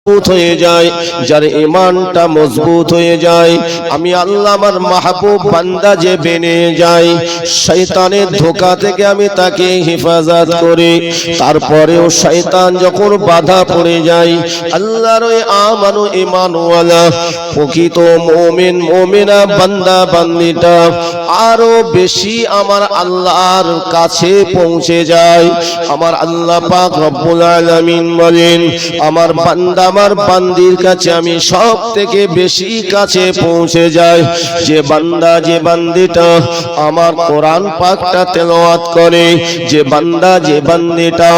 মজবুত হয়ে যায়, যার ঈমানটা মজবুত হয়ে যায়, আমি আল্লাহ আমার মাহবুব বান্দা যে বেনে যায়, শয়তানের ধোঁকা থেকে আমি তাকে হেফাজত করি। তারপরেও শয়তান যখন বাধা পড়ে যায়, আল্লাহর ওই আমানু ঈমানওয়ালা প্রকৃত মুমিন মুমিনা বান্দা বান্দিটা আরো বেশি আমার আল্লাহর কাছে পৌঁছে যায়। আমার আল্লাহ পাক রব্বুল আলামিন বলেন, আমার বান্দা আমার বান্দির কাছে আমি সব থেকে বেশি কাছে পৌঁছে যাই যে বান্দা যে বান্দিটা আমার কোরআন পাকটা তেলাওয়াত করে, যে বান্দা যে বান্দিটা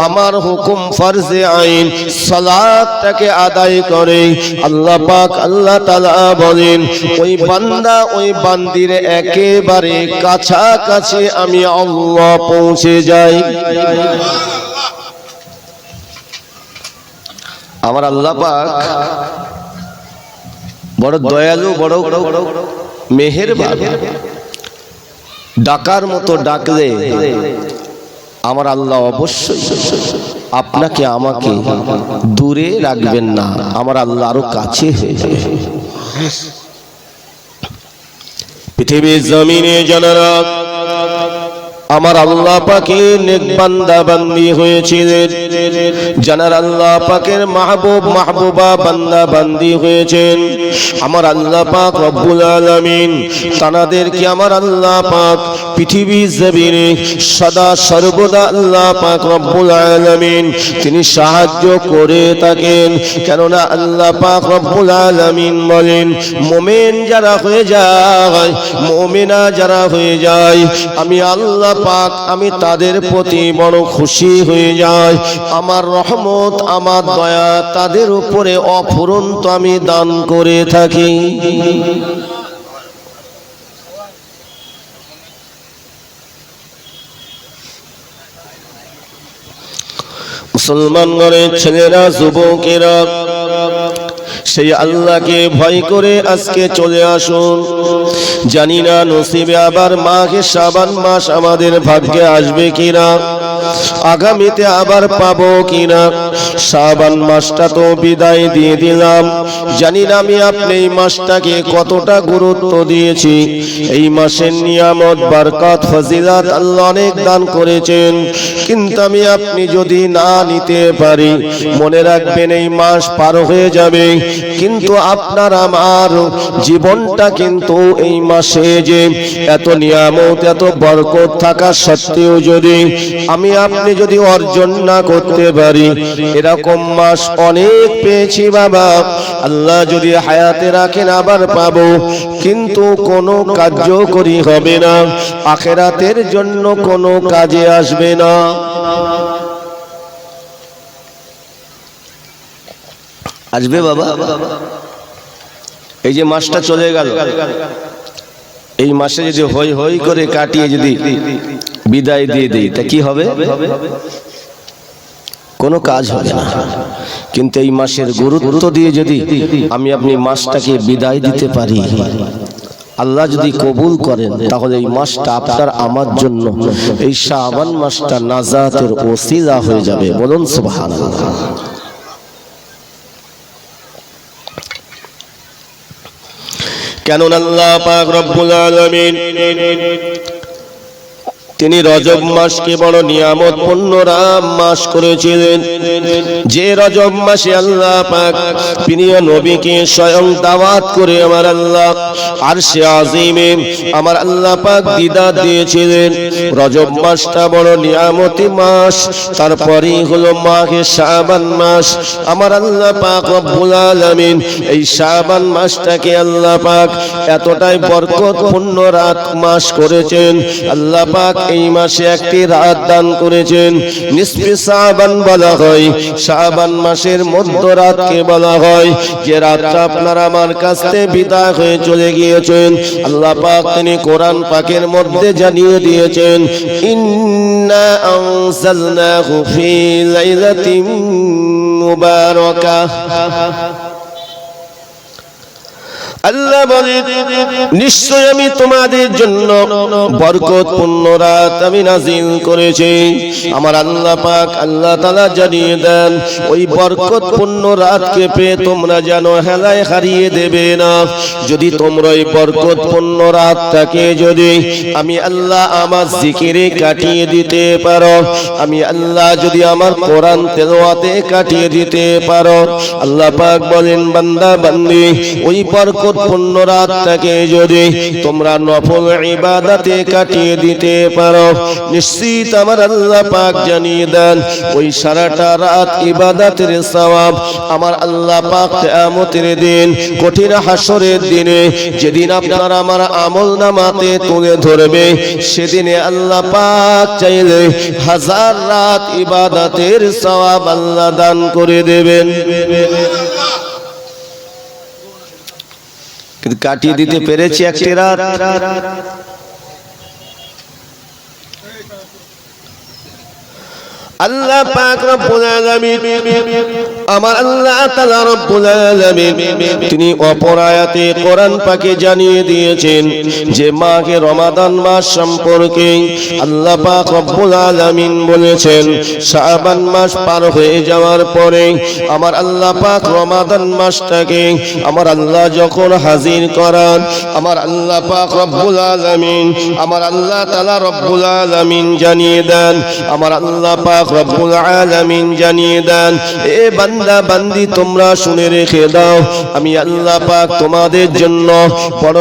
আমার হুকুম ফরজে আইন সালাতটাকে আদায় করে। আল্লাহ পাক আল্লাহ তাআলা বলেন, ওই বান্দা ওই বান্দির একেবারে কাছাকাছি আমি আল্লাহ পৌঁছে যাই। আমার আল্লাহ পাক বড় দয়ালু, বড় মেহেরবান। ডাকার মতো ডাকলে আমার আল্লাহ অবশ্যই আপনাকে আমাকে দূরে রাখবেন না, আমার আল্লাহ আরো কাছে হয়ে যাবে। পৃথিবীর জমিনে জানারা আমার আল্লাহ পাকের নেক বান্দা বান্দি হয়েছিলেন, জানার আল্লাহ পাকের মাহবুব মাহবুবা বান্দা বান্দি হয়েছেন। আমার আল্লাহ পাক রব্বুল আলামিন তানাদেরকে আমার আল্লাহ পাক পৃথিবীর জমিনে সদা সর্বদা আল্লাহ পাক রব্বুল আলামিন তিনি সাহায্য করে থাকেন। কেননা আল্লাহ পাক রব্বুল আলামিন বলেন, মুমিন যারা হয়ে যায়, মুমিনা যারা হয়ে যায়, আমি আল্লাহ পাক আমি তাদের প্রতি বড় খুশি হয়ে যাই। আমার রহমত আমার দয়া তাদের উপরে অফুরন্ত আমি দান করে থাকি। মুসলমান ঘরের ছেলেরা যুবকেরা সেই আল্লাহকে ভয় করে আজকে চলে আসুন। জানি না নসিবে আবার মাঘে শাবান মাস আমাদের ভাগ্যে আসবে কিনা, আগামীতে আবার পাবো কিনা। শাবান মাসটা তো বিদায় দিয়ে দিলাম, জানি না আমি আপনি এই মাসটাকে কতটা গুরুত্ব দিয়েছি। এই মাসের নিয়ামত বরকত ফজিলত আল্লাহ অনেক দান করেছেন, কিন্তু আমি আপনি যদি না নিতে পারি, মনে রাখবেন এই মাস পার হয়ে যাবে, কিন্তু আপনার আমার জীবনটা কিন্তু এই মাসে যে এত নিয়ামত এত বরকত থাকা সত্ত্বেও যদি আমি আপনি যদি অর্জন না করতে পারি, এরকম মাস অনেক পেয়েছি বাবা, আল্লাহ যদি হায়াতে রাখেন আবার পাবো, কিন্তু কোনো কার্যকরী হবে না, আখিরাতের জন্য কোনো কাজে আসবে না। আসবে বাবা? এই যে মাসটা চলে গেল, এই মাসে যদি হই হই করে কাটিয়ে যদি বিদায় দিয়ে দেই, তা কি হবে? কোনো কাজ হবে না। কিন্তু এই মাসের গুরুত্ব দিয়ে যদি আমি আপনি মাসটাকে বিদায় দিতে পারি, আল্লাহ যদি কবুল করেন, তাহলে এই মাসটা আপনার আমার জন্য এই শাবান মাসটা নাজাতের ওসিলা হয়ে যাবে। বলুন সুবহানাল্লাহ। কেন আল্লাহ পাক রব্বুল আলামিন তিনি রজব মাসকে বড় নিয়ামত পূর্ণ মাস করেছিলেন। যে রজব মাসে আল্লাহ পাক প্রিয় নবীকে স্বয়ং দাওয়াত করে আমার আল্লাহ আরশে আজিমে আমার আল্লাহ পাক দিদার দিয়েছিলেন। রজব মাসটা বড় নিয়ামতি মাস। তারপরেই হলো মাঘে শাবান মাস। আমার আল্লাহ পাক রব্বুল আলামিন এই শাবান মাসটাকে আল্লাহ পাক এতটাই বরকতপূর্ণ রাত মাস করেছেন। আল্লাহ পাক এই মাসে একটি রাত দান করেছেন, নিসফে শাবান বলা হয়। শাবান মাসের মধ্যরাতকে বলা হয়, যে রাতটা আপনার আমার কাছ থেকে বিদায় হয়ে চলে গিয়েছেন। আল্লাহ পাক তিনি কোরআন পাকের মধ্যে জানিয়ে দিয়েছেন, ইন্না আনজালনাহু ফি লাইলাতিন মুবারাকাহ। আল্লাহ বলেন নিশ্চয় আমি তোমাদের জন্য বরকতপূর্ণ রাত আমি নাজিল করেছি। আমার আল্লাহ পাক আল্লাহ তাআলা জানিয়ে দেন ওই বরকতপূর্ণ রাতকে পেয়ে তোমরা যেন হেলায় হারিয়ে দেবে না। যদি তোমরা ওই বরকতপূর্ণ রাতটাকে যদি আমি আল্লাহ আমার জিকিরে কাটিয়ে দিতে পারো, আমি আল্লাহ যদি আমার কোরআন তেলাওয়াতে কাটিয়ে দিতে পারো, আল্লাহ পাক বলেন বান্দা বান্দি ওই বরকতপূর্ণ রাতটাকে যদি তোমরা নফল ইবাদতে কাটিয়ে দিতে পারো, নিশ্চিত আমার আল্লাহ পাক জানিয়ে দেন ওই সারাটা রাত ইবাদতের সওয়াব আমার আল্লাহ পাক কিয়ামতের দিন কঠিন হাসরের দিনে যেদিন আপনার আমার আমলনামাতে তুলে ধরবে, সেদিনে আল্লাহ পাক চাইলে 1000 রাত ইবাদতের সওয়াব আল্লাহ দান করে দেবেন। কিন্তু কাটিয়ে দিতে পেরেছি একটি রাত। আল্লাহ পাক রব্বুল আলামিন আমার আল্লাহ তাআলা রব্বুল আলামিন তিনি অপর আয়াতে কোরআন পাকে জানিয়ে দিয়েছেন যে মাহে রমাদান মাস সম্পর্কে আল্লাহ পাক রব্বুল আলামিন বলেছেন শাবান মাস পার হয়ে যাওয়ার পরে আমার আল্লাহ পাক রমাদান মাসটাকে আমার আল্লাহ যখন হাজির করান, আমার আল্লাহ পাক রব্বুল আলামিন আমার আল্লাহ তাআলা রব্বুল আলামিন জানিয়ে দেন, আমার আল্লাহ পাক রব্বুল আলামিন জানিয়ে দেন এ বান্দা বান্দি তোমরা শুনে রেখে দাও, আমি আল্লাহ পাক তোমাদের জন্য বড়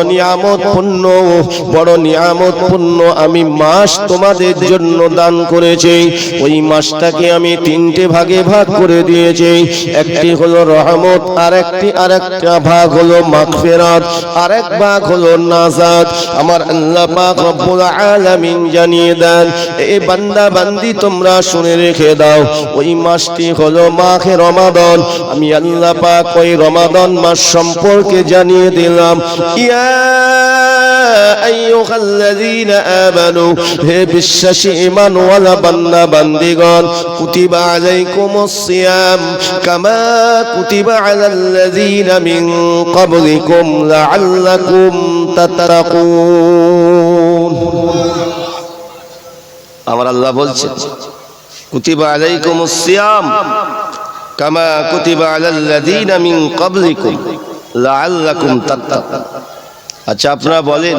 নিয়ামতপূর্ণ আমি মাস তোমাদের জন্য দান করেছি। ওই মাসটাকে আমি 3টে ভাগে ভাগ করে দিয়েছি। একটি হলো রহমত, আরেকটা ভাগ হলো মাগফিরাত, আরেক ভাগ হলো নাজাত। আমার আল্লাহ পাক রব্বুল আলামিন জানিয়ে দেন এ বান্দা বান্দি তোমরা শুনে রেখে দাও ওই মাসটি হলো মাহে রমাদান। আমি আল্লাহ পাক ওই রমাদান মাস সম্পর্কে জানিয়ে দিলাম ইয়া আইয়ুহাল্লাযীনা আমানু হে বিশ্বাসী ঈমানওয়ালা বান্দা বান্দিগণ কুতিবা আলাইকুমুস সিয়াম কামা কুতিবা আলাল্লাযীনা মিন ক্বাবলিকুম লাআল্লাকুম তাত্তাকুন। আমার আল্লাহ বলছেন কুতিবা আলাইকুমুস সিয়াম কামা কুতিবা আলাল্লাযীনা মিন ক্বাবলিকুম লাআল্লাকুম তাত্তাকুন। আচ্ছা আপনারা বলেন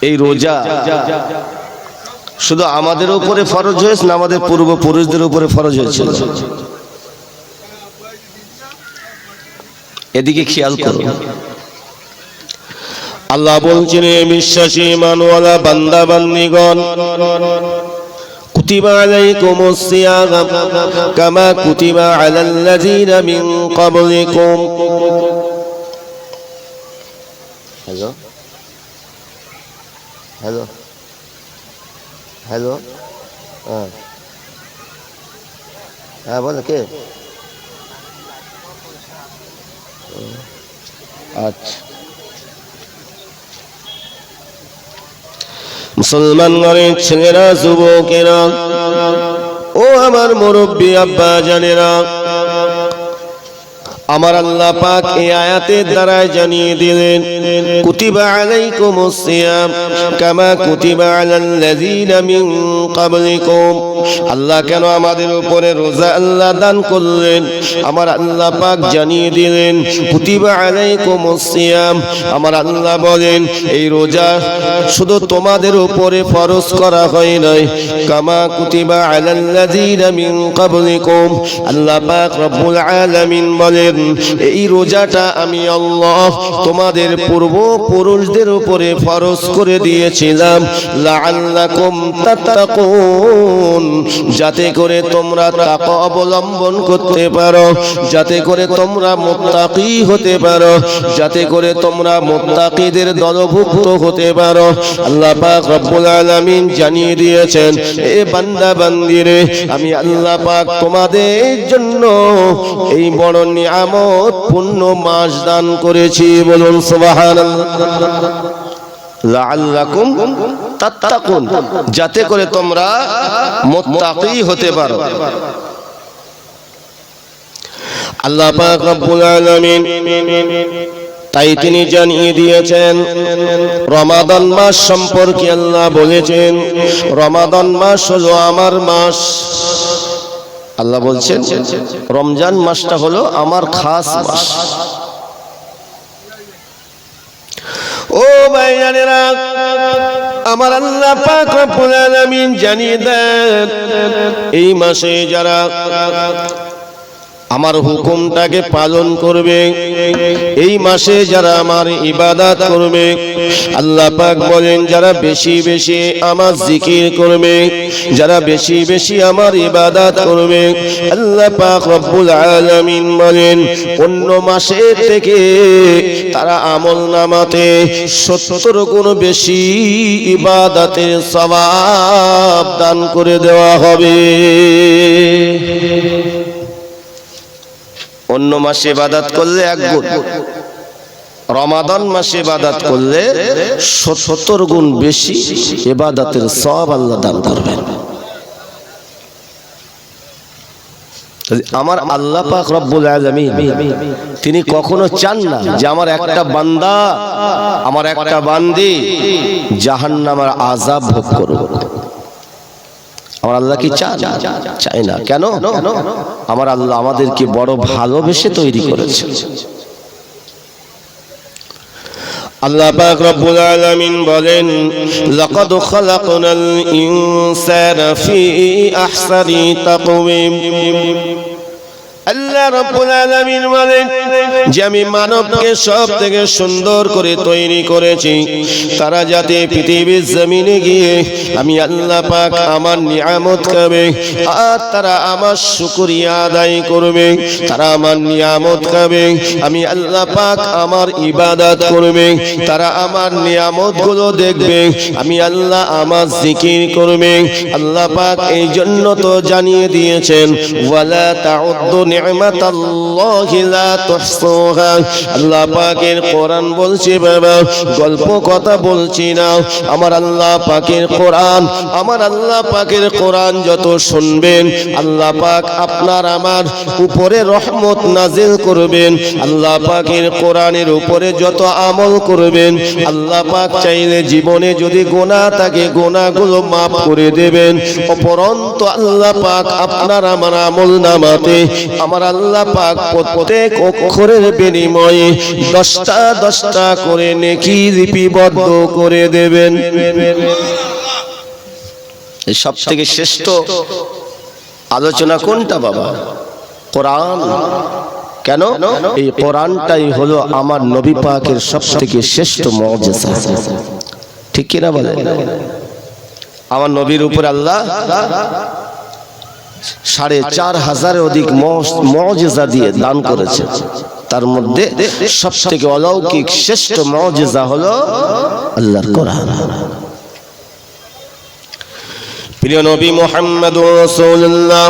এই রোজা শুধু আমাদের উপরে ফরজ হয়েছে না আমাদের পূর্বপুরুষদের উপরে ফরজ হয়েছিল? এদিকে খেয়াল করুন। আল্লাহ বলছেন বিশ্বাসী ঈমানওয়ালা বান্দা বান্দিগণ কুতিবা আলাইকুমুস সিয়াম কামা কুতিবা আলাল্লাযীনা মিন ক্বাবলিকুম। হ্যালো হ্যালো হ্যালো হ্যাঁ বলো কে? আচ্ছা মুসলমান ঘরের ছেলেরা যুবকেরা ও আমার মুরব্বী আব্বা জানেরা, আমার আল্লাহ পাক এই আয়াতের দ্বারা জানিয়ে দিলেন কুতিবা আলাইকুমুস সিয়াম কামা কুতিবা আলাল্লাযীনা মিন ক্বাবলিকুম। আল্লাহ কেন আমাদের উপরে রোজা আল্লাহ দান করলেন? আমার আল্লাহ পাক জানিয়ে দিলেন কুতিবা আলাইকুমুস সিয়াম। আমার আল্লাহ বলেন এই রোজা শুধু তোমাদের উপরে ফরজ করা হয় নাই, কামা কুতিবা আলাল্লাযীনা মিন ক্বাবলিকুম। আল্লাহ পাক রব্বুল আলামিন বলেন এই রোজাটা আমি আল্লাহ তোমাদের পূর্বপুরুষদের উপরে ফরজ করে দিয়েছিলাম লাআল্লাকুম তাত্তাকুন, যাতে করে তোমরা তাকওয়া অবলম্বন করতে পারো, যাতে করে তোমরা মুত্তাকি হতে পারো, যাতে করে তোমরা মুত্তাকিদের দলভুক্ত হতে পারো। আল্লাহ পাক রব্বুল আলামিন জানিয়ে দিয়েছেন এ বান্দা বান্দিরে আমি আল্লাহ পাক তোমাদের জন্য এই বড় নিয়ামতপূর্ণ মাস দান করেছি। বলুন সুবহানাল্লাহ। লাআল্লাকুম তাত্তাকুন, যাতে করে তোমরা মুত্তাকি হতে পারো। আল্লাহ পাক রব্বুল আলামিন তাই তিনি জানিয়ে দিয়েছেন রমাদান মাস সম্পর্কে। আল্লাহ বলেছেন রমাদান মাস হলো আমার মাস। আল্লাহ বলছেন রমজান মাসটা হলো আমার খাস মাস। ও ভাইজানেরা, আমার আল্লাহ পাক রব্বুল আলামিন জানিয়ে দেন এই মাসে যারা আমার হুকুমটাকে পালন করবে, এই মাসে যারা আমার ইবাদত করবে, আল্লাহ পাক বলেন যারা বেশি বেশি আমার জিকির করবে, যারা বেশি বেশি আমার ইবাদত করবে, আল্লাহ পাক রব্বুল আলামিন বলেন অন্য মাসের থেকে তারা আমল নামাতে 70 গুণ বেশি ইবাদতের সওয়াব দান করে দেওয়া হবে। অন্য মাসে ইবাদত করলে 1 গুণ, রমাদান মাসে ইবাদত করলে 70 গুণ বেশি ইবাদতের সওয়াব আল্লাহ দান করবেন। আমার আল্লাহ পাক রব্বুল আলামিন তিনি কখনো চান না যে আমার একটা বান্দা, আমার একটা বান্দি জাহান্নামের আযাব ভোগ করুক। আমার আল্লাহ কি চান? চায় না। কেন? আমার আল্লাহ আমাদেরকে বড় ভালোবেসে তৈরি করেছে। আল্লাহ পাক রব্বুল আলামিন বলেন লাকাদ খালাকনাল ইনসানা ফি আহসানি তাকওয়িম। আল্লাহ রাব্বুল আলামিন বলেন যে আমি মানবকে সব থেকে সুন্দর করে তৈরি করেছি, তারা যাতে পৃথিবীর জমিনে গিয়ে আমি আল্লাহ পাক আমার নিয়ামত খাবে আর তারা আমার শুকরিয়া আদায় করবে, তারা আমার নিয়ামত খাবে, আমি আল্লাহ পাক আমার ইবাদত করবে, তারা আমার নিয়ামতগুলো দেখবে, আমি আল্লাহ আমার জিকির করবে। আল্লাহ পাক এই জন্য তো জানিয়ে দিয়েছেন ওয়ালা তাউদ্দু নি'মাতাল্লাহি লা তুহসুহা। আল্লাহ পাকের কোরআন বলছে, বাবা গল্প কথা বলছি না, আমার আল্লাহ পাকের কোরআন, আমার আল্লাহ পাকের কোরআন যত শুনবেন আল্লাহ পাক আপনার আমার উপরে রহমত নাজিল করবেন। আল্লাহ পাকের কোরআনের উপরে যত আমল করবেন আল্লাহ পাক চাইলে জীবনে যদি গুনাহ থাকে গুনাহগুলো মাফ করে দেবেন। অপরন্ত আল্লাহ পাক আপনার আমার আমল নামাতে আমার আল্লাহ পাক প্রত্যেক অক্ষরের বিনিময়ে 10টা করে নেকি লিপিবদ্ধ করে দেবেন। এই সব থেকে শ্রেষ্ঠ আলোচনা কোনটা বাবা? কোরআন। কেন? এই কোরআনটাই হলো আমার নবী পাকের সব থেকে শ্রেষ্ঠ মুজিজা। ঠিক কি না বলেন? আমার নবীর উপর আল্লাহ 4500 অধিক মুজিজা দিয়ে দান করেছে। তার মধ্যে সব থেকে অলৌকিক শ্রেষ্ঠ মুজিজা হলো আল্লাহর কোরআন। প্রিয় নবী মুহাম্মদুর রাসূলুল্লাহ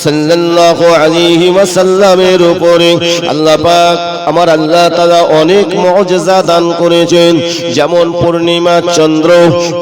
সাল্লাল্লাহু আলাইহি ওয়াসাল্লামের উপরে আল্লাহ পাক আমার আল্লাহ তাআলা অনেক মুজিজা দান করেছেন। যেমন পূর্ণিমা চন্দ্র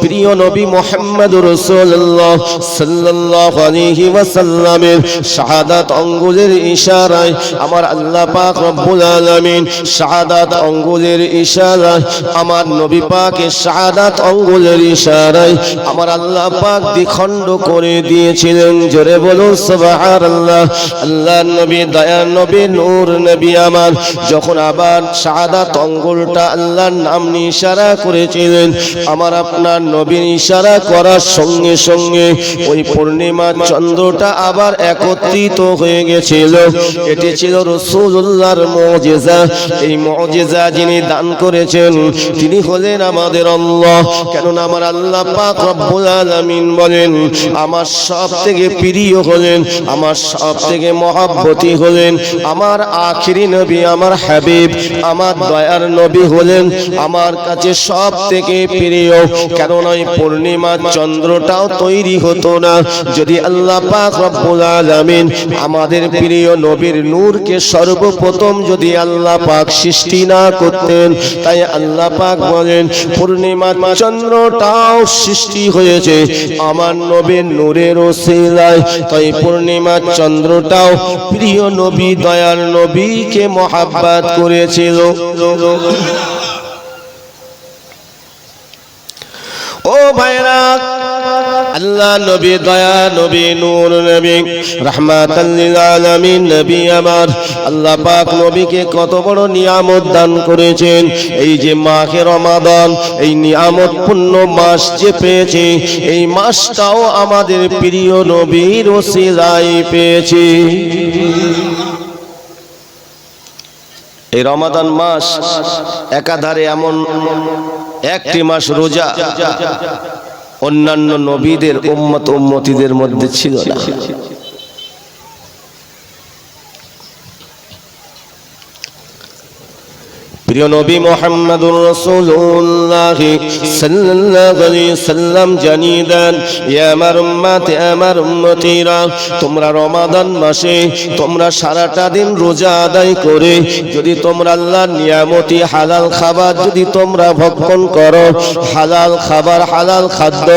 প্রিয় নবী মুহাম্মদুর রাসূলুল্লাহ সাল্লাল্লাহু আলাইহি ওয়াসাল্লামের শাহাদাত আঙ্গুলের ইশারায় আমার আল্লাহ পাক রব্বুল আলামিন শাহাদাত আঙ্গুলের ইশারায় আমার নবী পাকের শাহাদাত আঙ্গুলের ইশারায় আমার আল্লাহ পাক দ্বিখণ্ড করে দিয়েছিলেন। জোরে বলুন সুবহানাল্লাহ। আল্লাহ নবী দয়ার নবী নূর নবী আমার যখন আবার শাহাদাত আঙ্গুলটা আল্লাহর নাম নিয়ে ইশারা করেছিলেন, আমার আপনার নবীর ইশারা করার সঙ্গে সঙ্গে ওই পূর্ণিমা চন্দ্রটা আবার একত্রিত হয়ে গেছিল। এটি ছিল রাসূলুল্লাহর মুজিজা। এই মুজিজা যিনি দান করেছেন তিনি হলেন আমাদের আল্লাহ। কেননা আমার আল্লাহ পাক রব্বুল আলামিন বলেন আমার সব থেকে প্রিয় হলেন, আমার সব থেকে মহব্বতী হলেন আমার আখিরি নবী, আমার হাবিব, আমার দয়ার নবী হলেন আমার কাছে সব থেকে প্রিয়। কারণ ওই পূর্ণিমা চন্দ্রটাও তৈরি হতো না যদি আল্লাহ পাক রব্বুল আলামিন আমাদের প্রিয় নবীর নূরকে সর্বপ্রথম যদি আল্লাহ পাক সৃষ্টি না করতেন। তাই আল্লাহ পাক বলেন পূর্ণিমা চন্দ্রটাও সৃষ্টি হয়েছে আমার নবীর নূরের ওসিলায় তাই পূর্ণিমার চন্দ্রটাও প্রিয় নবী দয়াল নবীকে মহব্বত করেছিল। ও ভাইরা, আল্লাহ নবী দয়া নবী নূর নবী রাহমাতাল লিল আলামিন নবী আমার আল্লাহ পাক নবীকে কত বড় নিয়ামত দান করেছেন। এই যে মাহে রমাদান, এই নিয়ামতপূর্ণ মাস যে পেয়েছি, এই মাসটাও আমাদের প্রিয় নবীর ওসিলায় পেয়েছি। এই রমাদান মাস একাধারে এমন একটি মাস রোজা অন্যান্য নবীদের উম্মত উম্মতিদের মধ্যে ছিল না। প্রিয় নবী মুহাম্মদুর রাসূলুল্লাহ সাল্লাল্লাহু আলাইহি সাল্লাম জানিয়ে দেন, ইয়া আমার উম্মত আমার উম্মতিরা, তোমরা রমাদান মাসে তোমরা সারাটা দিন রোজা আদায় করে যদি তোমরা আল্লাহর নিয়ামতি হালাল খাবার যদি তোমরা ভক্ষণ করো, হালাল খাবার হালাল খাদ্য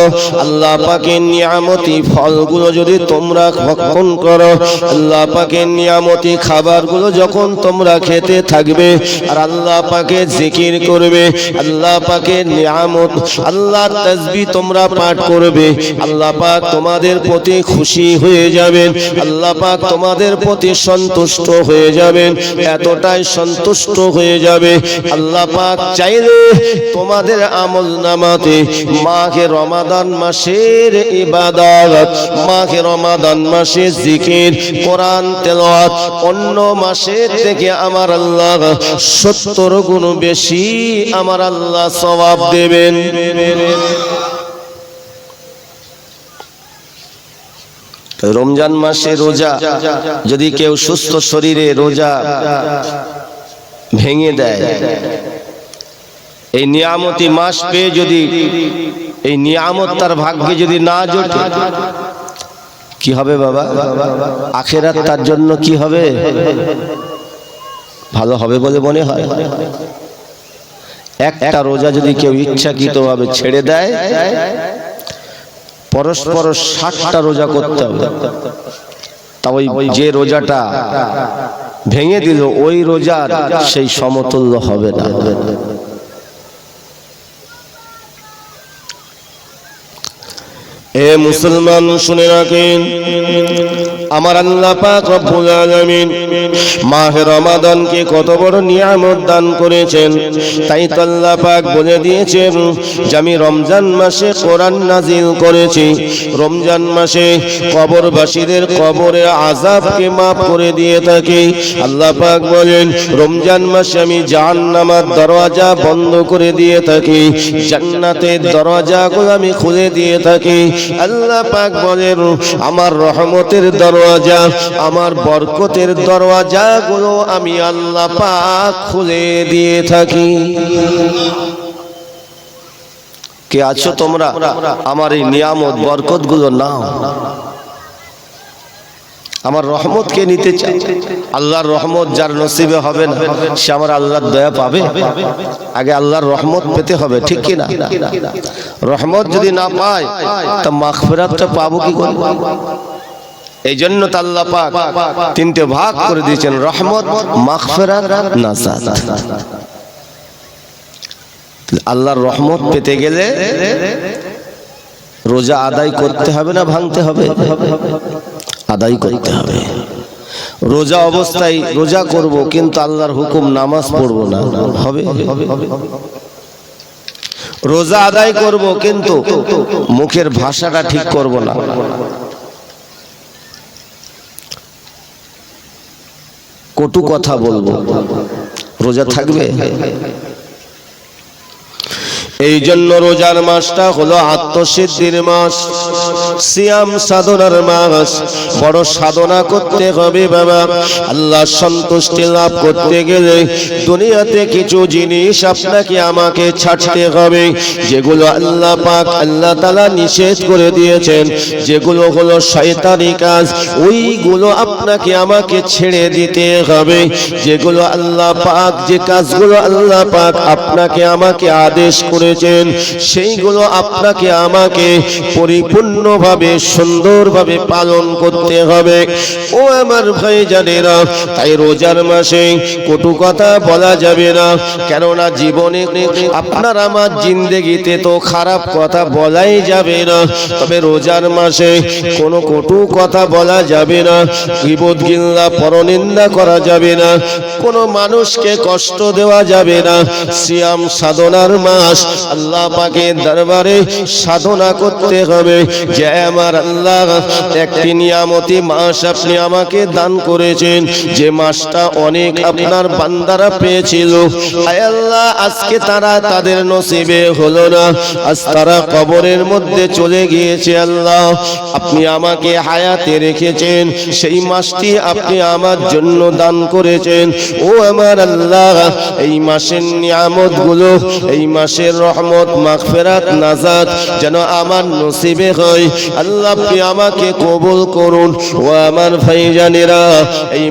আল্লাহ পাকের নিয়ামতি ফলগুলো যদি তোমরা ভক্ষণ করো, আল্লাহ পাকের নিয়ামতি খাবারগুলো যখন তোমরা খেতে থাকবে আর আল্লাহ পাকে জিকির করবে, আল্লাহ পাকের নিয়ামত আল্লাহর তাসবিহ তোমরা পাঠ করবে, আল্লাহ পাক তোমাদের প্রতি খুশি হয়ে যাবেন, আল্লাহ পাক তোমাদের প্রতি সন্তুষ্ট হয়ে যাবেন। এতটাই সন্তুষ্ট হয়ে যাবে আল্লাহ পাক চাইলে তোমাদের আমলনামাতে মাহে রমাদান মাসের ইবাদত, মাহে রমাদান মাসের জিকির কোরআন তেলাওয়াত অন্য মাসের থেকে আমার আল্লাহ 70 গুণ বেশি আমার আল্লাহ সওয়াব দেবেন। রমজান মাসে রোজা যদি কেউ সুস্থ শরীরে রোজা ভেঙে দেয়, এই নিয়ামতি মাস পেয়ে যদি এই নিয়ামত তার ভাগ্যে যদি না জোটে, কি হবে বাবা? আখিরাত তার জন্য কি হবে? ভালো হবে বলে মনে হয়? একটা রোজা যদি কেউ ইচ্ছাকৃতভাবে ছেড়ে দেয়, পরস্পর 60টা রোজা করতে হবে, তা ওই যে রোজাটা ভেঙে দিল ওই রোজার সেই সমতুল্য হবে না। এ মুসলমান শুনে রাখেন, আমার আল্লাহ পাক রব্বুল আলামিন মাহে রমাদানকে কত বড় নিয়ামত দান করেছেন। তাই তো আল্লাহ পাক বলে দিয়েছেন যে আমি রমজান মাসে কোরআন নাজিল করেছি, রমজান মাসে কবরবাসীদের কবরের আযাবকে maaf করে দিয়ে থাকি। আল্লাহ পাক বলেন রমজান মাসে আমি জাহান্নামের দরজা বন্ধ করে দিয়ে থাকি, জান্নাতের দরজাগুলো আমি খুলে দিয়ে থাকি। আল্লাহ পাক বলেন আমার রহমতের দরজা আমার বরকতের দরজাগুলো আমি আল্লাহ পাক খুলে দিয়ে থাকি। কে আছো তোমরা আমার এই নিয়ামত বরকত গুলো নাও, আমার রহমতকে নিতে চাই। আল্লাহর রহমত যার নসিবে হবে না সে আমার আল্লাহর দয়া পাবে? আগে আল্লাহর রহমত পেতে হবে, ঠিক কি না? রহমত যদি না পায় তা মাগফিরাতটা পাবো কি করে? এই জন্য তো আল্লাহ পাক 3টে ভাগ করে দিয়েছেন, রহমত, মাগফিরাত, নাজাত। আল্লাহর রহমত পেতে গেলে রোজা আদায় করতে হবে না ভাঙতে হবে? আদায় করতে হবে। রোজা অবস্থায় রোজা করব কিন্তু আল্লাহর হুকুম নামাজ পড়বো না, হবে? রোজা আদায় করব কিন্তু মুখের ভাষাটা ঠিক করব না, কটু কথা বলবো, রোজা থাকবে? এই জন্য রোজার মাসটা হলো আত্মসিদ্ধির মাস, সিয়াম সাধনার মাস। বড় সাধনা করতে হবে বাবা। আল্লাহ সন্তুষ্টি লাভ করতে গেলে দুনিয়াতে কিছু জিনিস আপনাকে আমাকে ছাড়তে হবে, যেগুলো আল্লাহ পাক আল্লাহ তাআলা নিষেধ করে দিয়েছেন, যেগুলো হলো শয়তানি কাজ, ওইগুলো আপনাকে আমাকে ছেড়ে দিতে হবে। যেগুলো আল্লাহ পাক, যে কাজগুলো আল্লাহ পাক আপনাকে আমাকে আদেশ করে করেছেন সেইগুলো আপনাকে আমাকে পরিপূর্ণভাবে সুন্দরভাবে পালন করতে হবে। ও আমার ভাইজানেরা, তাই রোজার মাসে কটু কথা বলা যাবে না, কেননা জীবনে আপনার আমার জিন্দেগিতে তো খারাপ কথা বলাই যাবে না, তবে রোজার মাসে কোনো কটু কথা বলা যাবে না, গীবত গিল্লা পরনিন্দা করা যাবে না, কোনো মানুষকে কষ্ট দেওয়া যাবে না। সিয়াম সাধনার মাস, আল্লাহ পাকের দরবারে সাধনা করতে হবে যে আমার আল্লাহ একটি নিয়ামতি মাস আপনি আমাকে দান করেছেন, যে মাসটা অনেক আপনার বান্দারা পেয়েছিল, আয় আল্লাহ আজকে তারা তাদের নসিবে হলো না, আজ তারা কবরের মধ্যে চলে গিয়েছে। আল্লাহ আপনি আমাকে হায়াতে রেখেছেন, সেই মাসটি আপনি আমার জন্য দান করেছেন। ও আমার আল্লাহ, এই মাসের নিয়ামত গুলো, এই মাসের রহমত মাগফিরাত নাজাত যেন আমার নসিবে হয়। আল্লাহ আপনি আমাকে কবুল করুন। ও আমার ভাইজানেরা, এই